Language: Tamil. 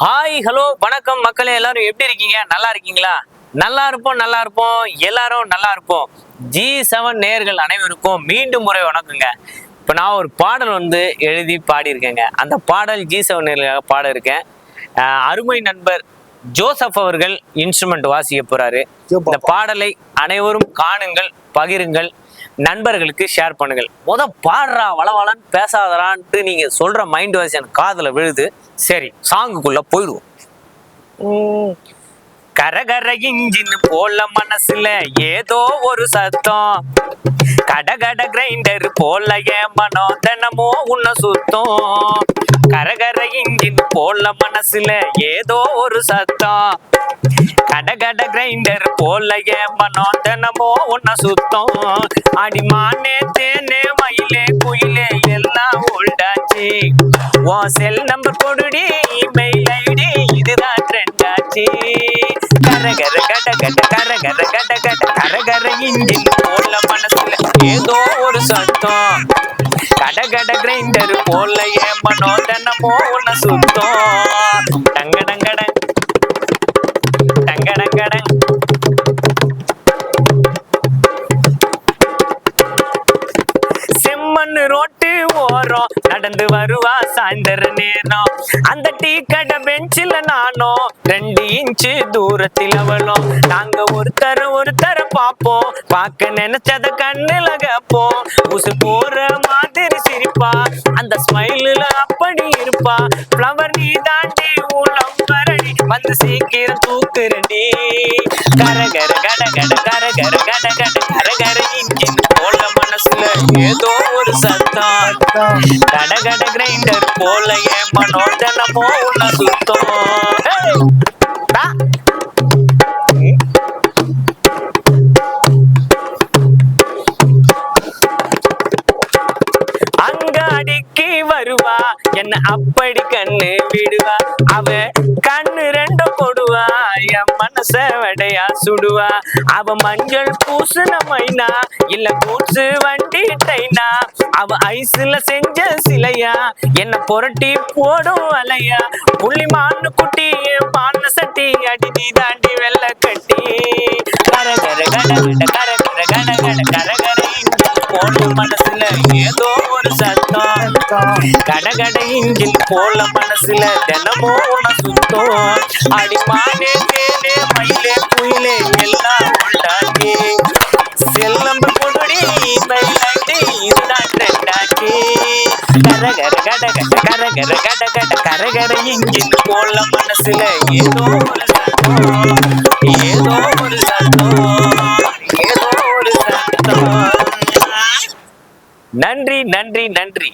ஹாய் ஹலோ வணக்கம் மக்களே, எல்லாரும் எப்படி இருக்கீங்க? நல்லா இருக்கீங்களா? நல்லா இருப்போம் எல்லாரும் நல்லா இருப்போம். G7 நேயர்கள் அனைவருக்கும் மீண்டும் முறை வணக்கங்க. இப்போ நான் ஒரு பாடல் எழுதி பாடியிருக்கேங்க. அந்த பாடல் G7 நேயர்களுக்காக பாட இருக்கேன். அருமை நண்பர் ஜோசப் அவர்கள் இன்ஸ்ட்ருமெண்ட் வாசிக்க போறாரு. இந்த பாடலை அனைவரும் காணுங்கள், பகிருங்கள், நண்பர்களுக்கு ஷேர் பண்ணுங்கள். பாடுறா வளவளன்னு பேசாதரான்ட்டு நீங்க சொல்ற மைண்ட் வாய்ஸ் எனக்கு காதுல விழுது. சரி, சாங்குக்குள்ள போயிடுவோம். கரகர இன்ஜின் போல மனசுல ஏதோ ஒரு சத்தம், கடகட கிரைண்டர் போல என் மனம் தினமோ உன்ன சுத்தம். கரகர இன்ஜின் போல மனசுல ஏதோ ஒரு சத்தம், கடகட கிரைண்டர் போல என் மனம் தினமோ உன்ன சுத்தம். அடிமானே தேனே மயிலே குயிலே எல்லாம் உள்டாச்சு, உன் செல் நம்பர் கொடுடி இமெயில் ஐடி இதுதான் ட்ரெண்ட் ஆச்சு. கரகர கட கட கரகர கட கட கரகர இன்ஜின் போல மனசுல ஏதோ ஒரு சத்தம், கடகட கிரைண்டர் போல என் மனோ தினமோ உன்ன சுத்தம். டங்கடங்கடங் டங்கடங்கடங் செம்மண்ணு ரோட்டு ஓரம் நடந்து வருவா சாயந்தர நேரம், அந்த டீ கடை பெஞ்சில நானும் 2 இன்ச்சு தூரத்தில் அவளும். நாங்க ஒருத்தர பாப்போம், பார்க்க நினைச்சத கண்ணுல கேப்போம். உசு போற மாதிரி சிரிப்பா, அந்த ஸ்மைலுல அப்படி இருப்பா. ஃப்ளவர் நீ தாண்டி ஊழம் வரடி, வந்து சீக்கிரம் தூக்குறடி. கரகர கட கட கரகர கட கட கரகர இன்ஜின் போல மனசுல ஏதோ ஒரு சத்தம், கடகட கிரைண்டர் போல என் மனோ தினமோ உன்ன சுத்தம். அங்காடிக்கு வருவா, என்ன அப்படி கண்ணு விடுவா. அவ கண்ணு 2 போடுவா, என் மனச வடையா சுடுவா. அவ மஞ்சள் பூசுன மைனா, இல்ல கூட்சு வண்டி ட்ரெயினா. அவ ஐஸ்ல செஞ்ச சிலையா, என்ன புரட்டி போடும் அலையா. புள்ளிமான்னு குட்டி மான சட்டி, அடி நீ தாண்டி வெள்ள கட்டி. கரகர கட கட கரகர கட கட கரகர போல மனசுல ஏதோ ஒரு சத்தம், கடகட இன்ஜின் போல மனசுல தினமோ உன சுத்தம். அடிமானே தேனே மயிலே குயிலே எல்லாம் உண்டாக்கி, செல் நம்பர் கொடுடி இமெயில் ஐடி இதுதான் ட்ரெண்ட் ஆக்கி. கரகர கட கட கரகர கட கட கரகர இன்ஜின் போல மனசுல ஏதோ ஒரு சத்தம், ஏதோ ஒரு சத்தம், ஏதோ ஒரு சத்தம். நன்றி நன்றி நன்றி.